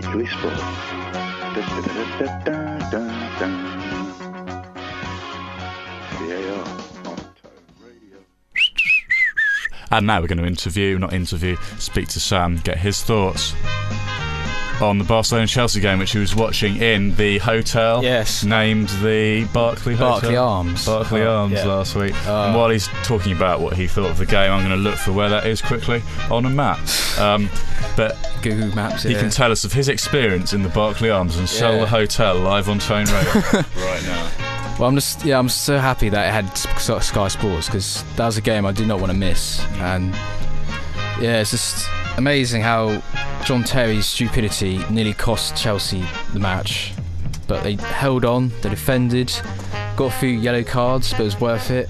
Sky Sports. VAR on Tone Radio. And now we're going to speak to Sam, get his thoughts on the Barcelona-Chelsea game, which he was watching in the hotel named the Barclay Arms last week. And while he's talking about what he thought of the game, I'm going to look for where that is quickly on a map. But Google Maps. He can tell us of his experience in the Barclay Arms and sell the hotel live on Tone Radio right now. Well, I'm so happy that it had Sky Sports, because that was a game I did not want to miss. And it's just amazing how John Terry's stupidity nearly cost Chelsea the match, but they held on, they defended, got a few yellow cards, but it was worth it.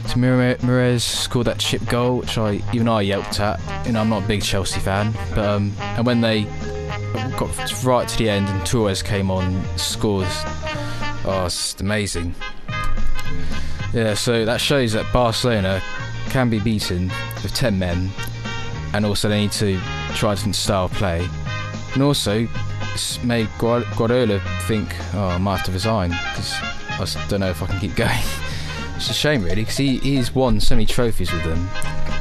So Mirez scored that chip goal, which I yelped at. I'm not a big Chelsea fan, but and when they got right to the end and Torres came on, scored. Oh, it's just amazing. Yeah, so that shows that Barcelona can be beaten with 10 men, and also they need to try a different style of play. And also, it's made Guardiola think, I might have to resign, because I just don't know if I can keep going. It's a shame, really, because he's won so many trophies with them.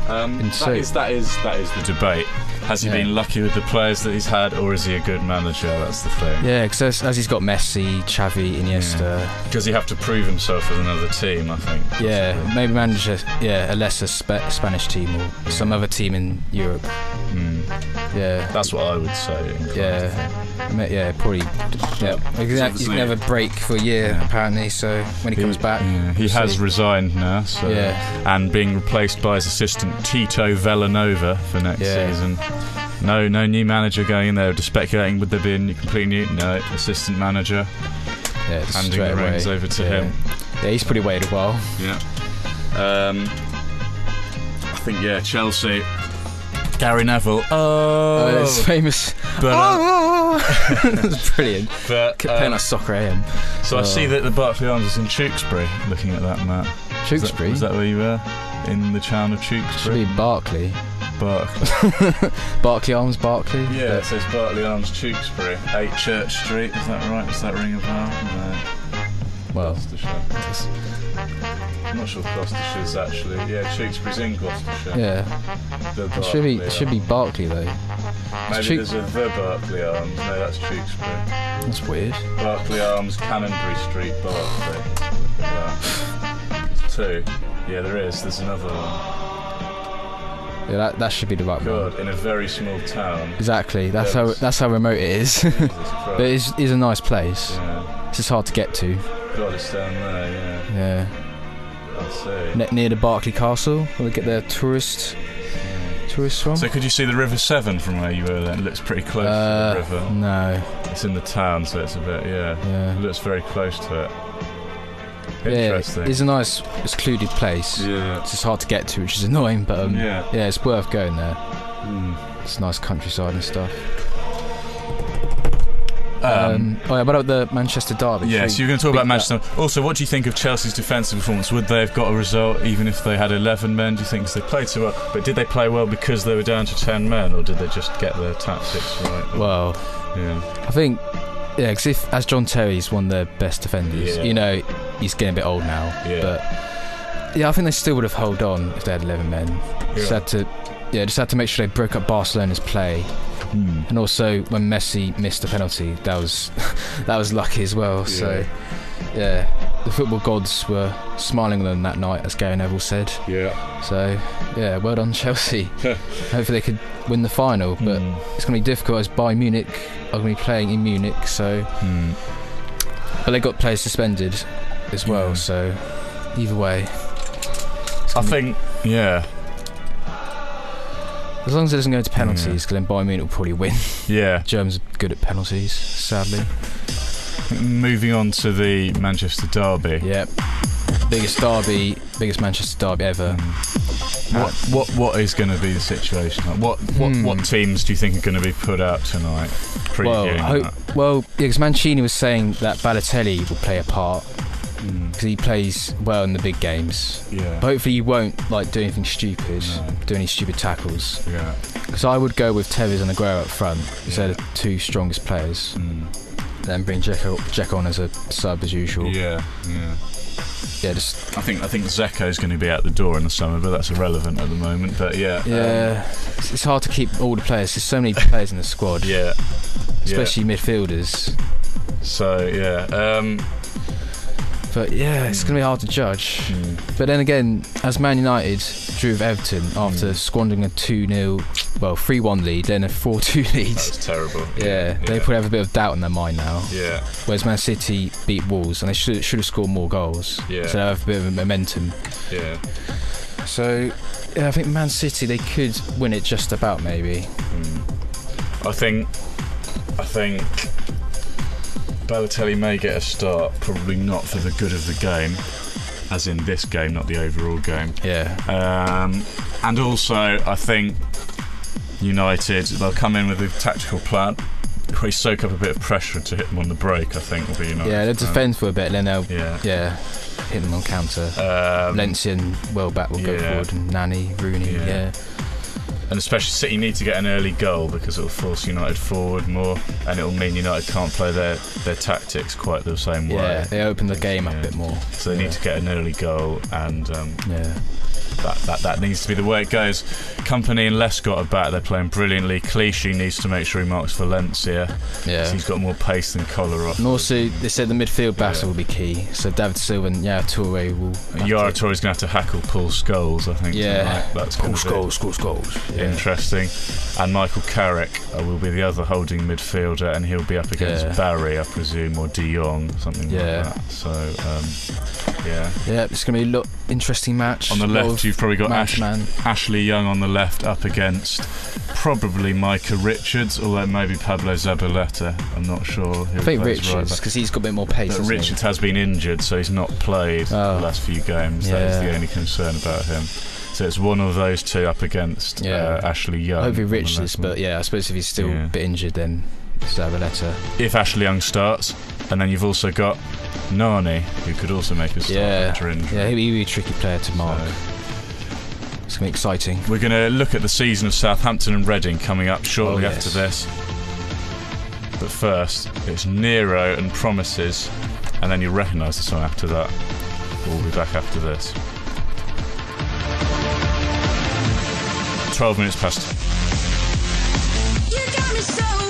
That is the debate. Has he been lucky with the players that he's had, or is he a good manager? That's the thing. Yeah, because as he's got Messi, Xavi, Iniesta. Does he have to prove himself with another team, I think? Yeah, maybe manage a lesser Spanish team or some other team in Europe. Yeah. That's what I would say. Probably. Yeah. He's never break for a year, apparently, so when he comes back... Yeah, he has resigned now, so, and being replaced by his assistant Tito Villanova for next season. No new manager going in there. Just speculating, would there be a completely new? No, assistant manager. Yeah, handing the reins over to him. Yeah, he's probably waited a while. Yeah. I think Chelsea. Gary Neville. It's famous. But, it's brilliant. But playing like Soccer AM. So I see that the Barclay Arms is in Tewkesbury. Looking at that map. Tewkesbury. Was that where you were? In the town of Tewkesbury. Should be Barclay. Barclay Arms, Barclay. Yeah, it says Barclay Arms, Tewkesbury, 8 Church Street. Is that right? Does that ring a bell? No. Well, Gloucestershire. I'm not sure Gloucestershire's actually. Yeah, Tewkesbury's in Gloucestershire. Yeah. It should be Barclay though. Maybe there's a the Barclay Arms. No, that's Tewkesbury. That's weird. Barclay Arms, Canonbury Street, Barclay. Look at that. There's 2. Yeah, there is. There's another one. Yeah, that should be the right one. In a very small town. Exactly. That's how remote it is. But it's a nice place. Yeah. It's just hard to get to. God, it's down there. Yeah. Let's see. Near the Barclay Castle, where they get their tourists from. So could you see the River Severn from where you were then? It looks pretty close to the river. No. It's in the town, so it's a bit, It looks very close to it. Interesting. It's a nice, secluded place. Yeah. It's just hard to get to, which is annoying, but it's worth going there. It's nice countryside and stuff. What about the Manchester derby? Yeah, so you're going to talk about Manchester. Also, what do you think of Chelsea's defensive performance? Would they have got a result even if they had 11 men? Do you think they played so well? But did they play well because they were down to 10 men, or did they just get their tactics right? Well, I think, because as John Terry's one of their best defenders, he's getting a bit old now. Yeah. But I think they still would have held on if they had 11 men. Just had to make sure they broke up Barcelona's play. And also when Messi missed the penalty, that was lucky as well. So the football gods were smiling on them that night, as Gary Neville said. So well done Chelsea. Hopefully they could win the final, but it's going to be difficult as Bayern Munich are going to be playing in Munich. So but they got players suspended as well, so either way I think as long as it doesn't go to penalties, because then Bayern Munich will probably win. Germans are good at penalties, sadly. Moving on to the Manchester derby. Biggest Manchester derby ever. What is going to be the situation? What teams do you think are going to be put out tonight? Because Mancini was saying that Balotelli will play a part, because he plays well in the big games. Yeah. But hopefully he won't do anything stupid, do any stupid tackles. Yeah. Because I would go with Tevez and Aguero up front, because they're the two strongest players. Then bring Dzeko on as a sub as usual. Yeah. Yeah, just. I think Zeko's going to be out the door in the summer, but that's irrelevant at the moment. But it's hard to keep all the players. There's so many players in the squad. Yeah. Especially midfielders. So But it's going to be hard to judge. But then again, as Man United drew with Everton after squandering a 3-1 lead, then a 4-2 lead. That's terrible. They probably have a bit of doubt in their mind now. Yeah. Whereas Man City beat Wolves and they should have scored more goals. Yeah. So they have a bit of a momentum. Yeah. So I think Man City, they could win it just about, maybe. I think Balotelli may get a start, probably not for the good of the game, as in this game, not the overall game. Yeah. And also, I think United, they'll come in with a tactical plan, probably soak up a bit of pressure to hit them on the break, I think, will be United. Yeah, they'll defend for a bit, then they'll hit them on counter. Valencia and Welbeck will go forward, and Nani, Rooney, And especially City need to get an early goal because it will force United forward more, and it will mean United can't play their tactics quite the same way. Yeah, they open the game up a bit more. So they need to get an early goal, and that needs to be the way it goes. Kompany and Lescott are back. They're playing brilliantly. Clichy needs to make sure he marks Valencia. Yeah. He's got more pace than Kolarov. And also, they said the midfield battle will be key. So David Silva and Yaya Toure will. Yaya Toure's going to have to hackle Paul Scholes, I think. Yeah. Tonight. That's Paul Scholes. Yeah. Interesting. And Michael Carrick will be the other holding midfielder, and he'll be up against Barry, I presume, or De Jong, something like that. So, it's going to be a interesting match. On the left, you've probably got Ashley Young on the left up against probably Micah Richards, although maybe Pablo Zabaleta. I'm not sure. I think Richards, because he's got a bit more pace. But Richards has been injured, so he's not played the last few games. That is the only concern about him. So it's one of those two up against Ashley Young. Hopefully Richards, but I suppose if he's still a bit injured, then Zabaleta. If Ashley Young starts, and then you've also got Nani, who could also make a start after injury. Yeah, he'll be a tricky player to mark. It's going to be exciting. We're going to look at the season of Southampton and Reading coming up shortly after this. But first, it's Nero and Promises, and then you'll recognise the song after that. We'll be back after this. 12 minutes past. You got me so